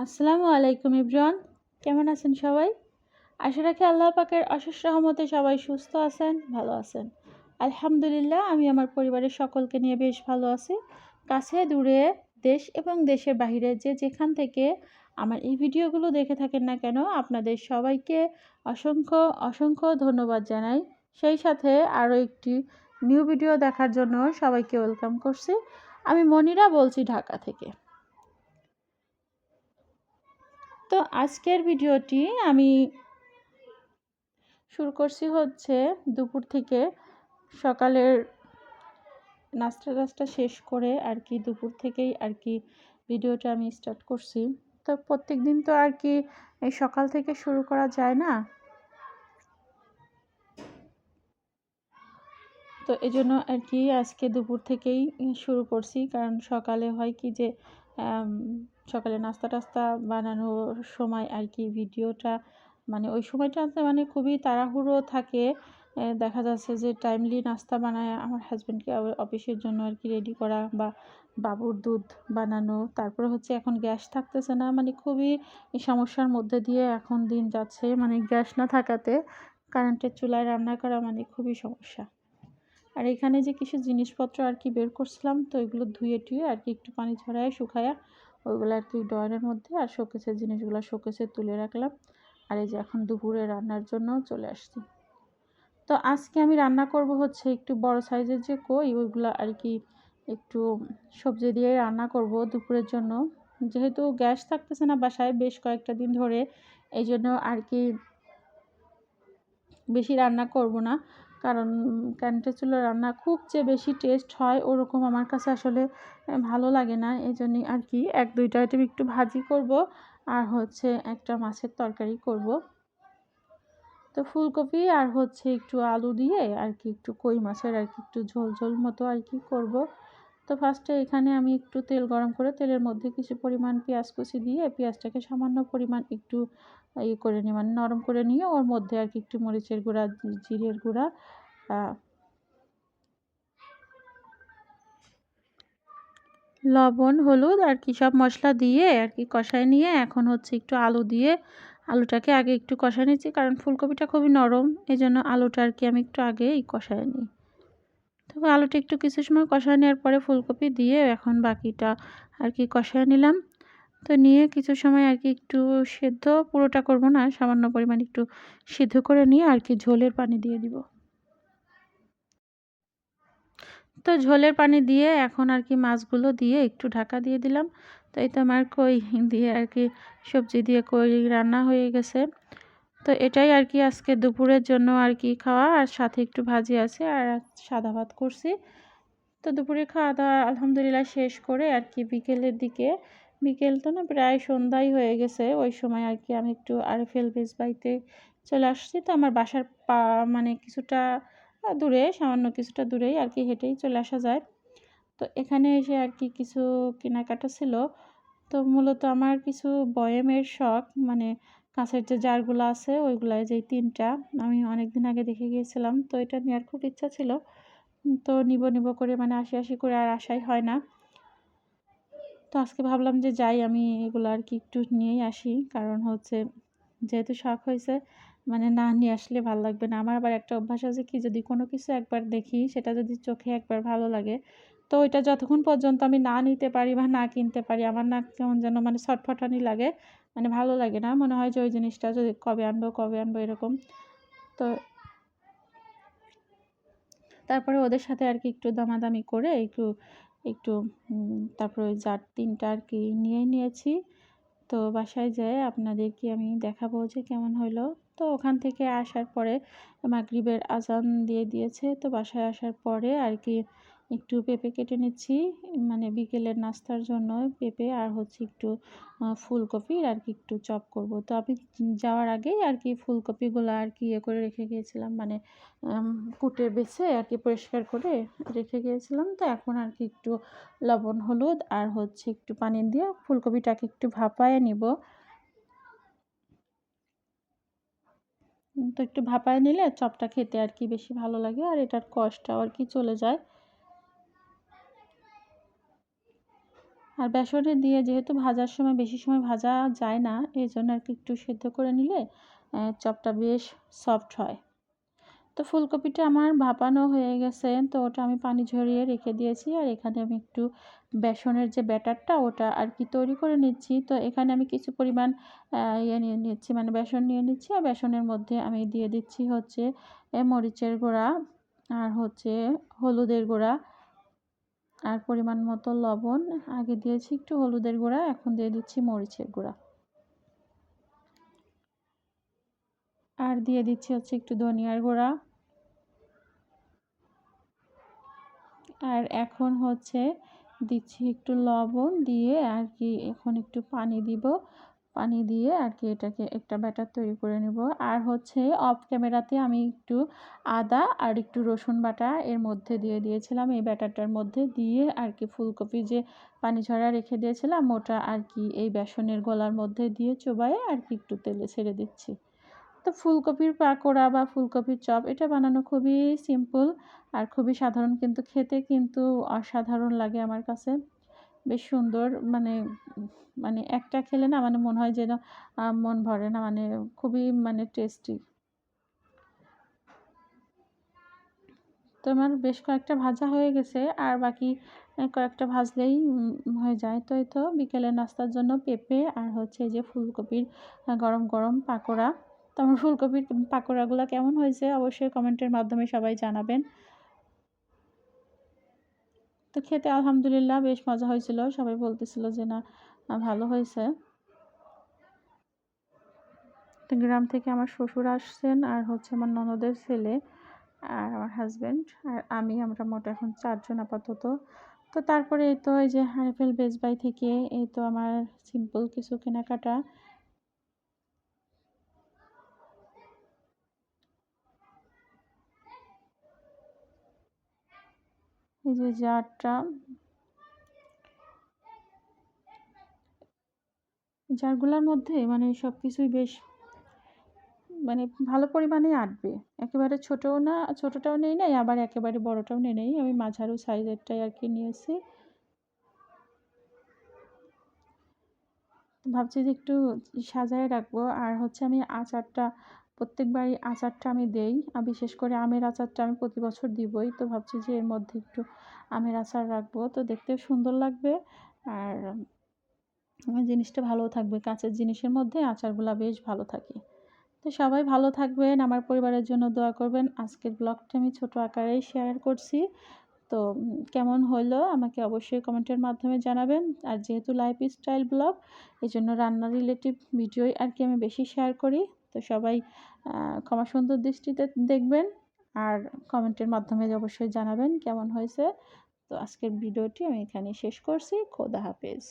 আসসালামু আলাইকুম এভরিওয়ান, কেমন আছেন সবাই? আশা রাখি আল্লাহ পাকের অশেষ রহমতে সবাই সুস্থ আছেন, ভালো আছেন। আলহামদুলিল্লাহ, আমি আমার পরিবারের সকলকে নিয়ে বেশ ভালো আছি। কাছে দূরে, দেশ এবং দেশের বাহিরে যে যেখান থেকে আমার এই ভিডিওগুলো দেখে থাকেন না কেন, আপনাদের সবাইকে অসংখ্য অসংখ্য ধন্যবাদ জানাই। সেই সাথে আরও একটি নিউ ভিডিও দেখার জন্য সবাইকে ওয়েলকাম করছি। আমি মনিরা বলছি, ঢাকা থেকে। তো আজকের ভিডিওটি আমি শুরু করছি হচ্ছে দুপুর থেকে। সকালের নাস্তা টাস্তা শেষ করে আর কি দুপুর থেকেই আর কি ভিডিওটা আমি স্টার্ট করছি। তো প্রত্যেক দিন তো আর কি এই সকাল থেকে শুরু করা যায় না, তো এই জন্য আর কি আজকে দুপুর থেকেই শুরু করছি। কারণ সকালে হয় কি যে সকালে নাস্তা টাস্তা বানানোর সময় আর কি ভিডিওটা মানে ওই সময়টাতে মানে খুবই তাড়াহুড়ো থাকে। দেখা যাচ্ছে যে টাইমলি নাস্তা বানায় আমার হাজব্যান্ডকে অফিসের জন্য আর কি রেডি করা, বা বাবুর দুধ বানানো। তারপরে হচ্ছে এখন গ্যাস থাকতেছে না, মানে খুবই সমস্যার মধ্যে দিয়ে এখন দিন যাচ্ছে। মানে গ্যাস না থাকাতে কারেন্টের চুলায় রান্না করা মানে খুবই সমস্যা। আর এখানে যে কিছু জিনিসপত্র আর কি বের করছিলাম, তো এগুলো ধুয়ে টুয়ে আর কি একটু পানি ছড়ায় শুকায়া ওইগুলো আর কি ড্রয়ারের মধ্যে, আর শোকেসের জিনিসগুলো শোকেসে তুলে রাখলাম। আর এই যে এখন দুপুরে রান্নার জন্য চলে আসছি। তো আজকে আমি রান্না করব হচ্ছে একটু বড় সাইজের যে কই, ওইগুলো আর কি একটু সবজি দিয়ে রান্না করব দুপুরের জন্য। যেহেতু গ্যাস থাকতেছে না বাসায় বেশ কয়েকটা দিন ধরে, এই জন্য আর কি বেশি রান্না করব না। কারণ কারেন্টের চুলার রান্না খুব যে বেশি টেস্ট হয় ওরকম আমার কাছে আসলে ভালো লাগে না। এই জন্যই আর কি এক দুইটা আইটেম একটু ভাজি করব, আর হচ্ছে একটা মাছের তরকারি করব। তো ফুলকপি আর হচ্ছে একটু আলু দিয়ে আর কি একটু কই মাছের আর কি একটু ঝোল ঝোল মতো আর কি করব। তো ফার্স্টে এখানে আমি একটু তেল গরম করে তেলের মধ্যে কিছু পরিমাণ পেঁয়াজ কুচি দিয়ে পেঁয়াজটাকে সামান্য পরিমাণ একটু করে নিই, মানে নরম করে নিয়ে ওর মধ্যে আর কি একটু মরিচের গুঁড়া, জিরের গুঁড়া, লবণ, হলুদ আর কি সব মশলা দিয়ে আর কি কষায় নিয়ে এখন হচ্ছে একটু আলু দিয়ে আলুটাকে আগে একটু কষায় নিচ্ছি। কারণ ফুলকপিটা খুবই নরম, এই জন্য আলুটা আর কি আমি একটু আগেই কষায় নিই। তবে আলুটা একটু কিছু সময় কষায় নেওয়ার পরে ফুলকপি দিয়ে এখন বাকিটা আর কি কষায় নিলাম। তো নিয়ে কিছু সময় আর কি একটু সেদ্ধ, পুরোটা করব না, সামান্য পরিমাণ একটু সিদ্ধ করে নিয়ে আর কি ঝোলের পানি দিয়ে দিব। তো ঝোলের পানি দিয়ে এখন আর কি মাছগুলো দিয়ে একটু ঢাকা দিয়ে দিলাম। তো এই তো আমার কই দিয়ে আর কি সবজি দিয়ে কই রান্না হয়ে গেছে। তো এটাই আর কি আজকে দুপুরের জন্য আর কি খাওয়া, আর সাথে একটু ভাজি আছে আর সাদা ভাত করছি। তো দুপুরে খাওয়া দাওয়া আলহামদুলিল্লাহ শেষ করে আর কি বিকেলের দিকে, বিকেল তো না প্রায় সন্ধ্যাই হয়ে গেছে, ওই সময় আর কি আমি একটু আরএফএল বেস বাড়িতে চলে আসছি। তো আমার বাসার মানে কিছুটা দূরে, সামান্য কিছুটা দূরেই আর কি হেঁটেই চলে আসা যায়। তো এখানে এসে আর কি কিছু কেনাকাটা ছিল। তো মূলত আমার কিছু বয়েমের শখ, মানে কাঁচের যে জারগুলো আছে ওইগুলাই, যেই তিনটা আমি অনেক দিন আগে দেখে গিয়েছিলাম, তো এটা নেওয়ার খুব ইচ্ছা ছিল। তো নিব নিব করে মানে আশি আশি করে আর আশাই হয় না। তো আজকে ভাবলাম যে যাই আমি এগুলো আর কি একটু নিয়েই আসি। কারণ হচ্ছে যেহেতু শখ হয়েছে, মানে না নিয়ে আসলে ভালো লাগবে না। আমার আবার একটা অভ্যাস আছে কি, যদি কোনো কিছু একবার দেখি সেটা যদি চোখে একবার ভালো লাগে, তো ওইটা যতক্ষণ পর্যন্ত আমি না নিতে পারি বা না কিনতে পারি, আমার না কেমন যেন মানে ছটফটানি লাগে, মানে ভালো লাগে না। মনে হয় যে ওই জিনিসটা যদি কবে আনবো কবে আনবো এরকম। তো তারপরে ওদের সাথে আর কি একটু দামাদামি করে একটু একটু তারপরে ওই জার তিনটা আর কি নিয়ে নিয়েছি। তো বাসায় যেয়ে আপনাদেরকে আমি দেখাবো যে কেমন হলো। তো ওখান থেকে আসার পরে মাগরিবের আজান দিয়ে দিয়েছে। তো বাসায় আসার পরে আর কি একটু পেঁপে কেটে নিচ্ছি, মানে বিকেলের নাস্তার জন্য পেঁপে, আর হচ্ছে একটু ফুলকপির আর কি একটু চপ করব। তো আমি যাওয়ার আগেই আর কি ফুলকপিগুলো আর কি ইয়ে করে রেখে গিয়েছিলাম, মানে কুটে বেছে আর কি পরিষ্কার করে রেখে গিয়েছিলাম। তো এখন আর কি একটু লবণ হলুদ আর হচ্ছে একটু পানি দিয়ে ফুলকপিটাকে একটু ভাপায়ে নিব। তো একটু ভাপায় নিলে চপটা খেতে আর কি বেশি ভালো লাগে, আর এটার কষ্টটাও আর কি চলে যায়। আর বেসনে দিয়ে যেহেতু ভাজার সময় বেশি সময় ভাজা যায় না, এই জন্য আর কি একটু সেদ্ধ করে নিলে চপটা বেশ সফট হয়। তো ফুলকপিটা আমার ভাপানো হয়ে গেছে, তো ওটা আমি পানি ঝরিয়ে রেখে দিয়েছি। আর এখানে আমি একটু বেসনের যে ব্যাটারটা ওটা আর কি তৈরি করে নিচ্ছি। তো এখানে আমি কিছু পরিমাণ ইয়ে নিয়ে নিচ্ছি, মানে বেসন নিয়ে নিচ্ছি। আর বেসনের মধ্যে আমি দিয়ে দিচ্ছি হচ্ছে মরিচের গুঁড়া, আর হচ্ছে হলুদের গুঁড়া, আর পরিমাণ মতো লবণ। আগে দিয়েছি একটু হলুদের গুঁড়া, এখন দিয়ে দিচ্ছি মরিচের গুঁড়া, আর দিয়ে দিচ্ছি হচ্ছে একটু ধনিয়ার গুঁড়া। আর এখন হচ্ছে দিচ্ছি একটু লবণ দিয়ে আর কি এখন একটু পানি দিব। পানি দিয়ে আর কি এটাকে একটা ব্যাটার তৈরি করে নেব। আর হচ্ছে অফ ক্যামেরাতে আমি একটু আদা আর একটু রসুন বাটা এর মধ্যে দিয়ে দিয়েছিলাম, এই ব্যাটারটার মধ্যে দিয়ে আর কি ফুলকপি যে পানি ঝরা রেখে দিয়েছিলাম ওটা আর কি এই বেসনের গোলার মধ্যে দিয়ে চোবায়ে আর কি একটু তেলে ছেড়ে দিচ্ছি। তো ফুলকপির পাকোড়া বা ফুলকপির চপ এটা বানানো খুবই সিম্পল আর খুবই সাধারণ, কিন্তু খেতে কিন্তু অসাধারণ লাগে আমার কাছে। বেশ সুন্দর, মানে মানে একটা খেলে না মানে মনে হয় যেন মন ভরে না, মানে খুবই মানে টেস্টি। তো আমার বেশ কয়েকটা ভাজা হয়ে গেছে, আর বাকি কয়েকটা ভাজলেই হয়ে যায়। তো এই তো বিকেলের নাস্তার জন্য পেঁপে আর হচ্ছে এই যে ফুলকপির গরম গরম পাকোড়া। তো আমার ফুলকপির পাকোড়াগুলো কেমন হয়েছে অবশ্যই কমেন্টের মাধ্যমে সবাই জানাবেন। তো খেতে আলহামদুলিল্লাহ বেশ মজা হয়েছিল, সবাই বলতেছিল যে না ভালো হয়েছে। তো গ্রাম থেকে আমার শ্বশুর আসছেন, আর হচ্ছে আমার ননদের ছেলে, আর আমার হাজব্যান্ড, আর আমি, আমরা মোট এখন 4 জন আপাতত। তো তারপরে এই তো এই যে আরএফএল বেস্ট বাই থেকে এই তো আমার সিম্পল কিছু কেনাকাটা। এই যে জারটা, জারগুলোর মধ্যে মানে সব কিছুই বেশ মানে ভালো পরিমাণে আঁটবে। একেবারে ছোটও না, ছোটটাও নেই নাই, আবার একেবারে বড়টাও নেই নাই, আমি মাঝারু সাইজেরটাই আর কি নিয়েছি। ভাবছি যে একটু সাজায় রাখবো। আর হচ্ছে আমি আচারটা প্রত্যেকবারই আচারটা আমি দেই, আর বিশেষ করে আমের আচারটা আমি প্রতি বছর দিবই। তো ভাবছি যে এর মধ্যে একটু আমের আচার রাখবো, তো দেখতেও সুন্দর লাগবে। আর জিনিসটা ভালো থাকবে, কাঁচের জিনিসের মধ্যে আচারগুলা বেশ ভালো থাকে। তো সবাই ভালো থাকবেন, আমার পরিবারের জন্য দোয়া করবেন। আজকের ব্লগটা আমি ছোট আকারেই শেয়ার করছি। তো কেমন হলো আমাকে অবশ্যই কমেন্টের মাধ্যমে জানাবেন। আর যেহেতু লাইফস্টাইল ব্লগ, এই জন্য রান্না রিলেটিভ ভিডিওই আর কি আমি বেশি শেয়ার করি। তো সবাই ক্ষমা সুন্দর দৃষ্টিতে দেখবেন, আর কমেন্টের মাধ্যমে অবশ্যই জানাবেন কেমন হয়েছে। তো আজকের ভিডিওটি আমি এখানেই শেষ করছি। খোদা হাফেজ।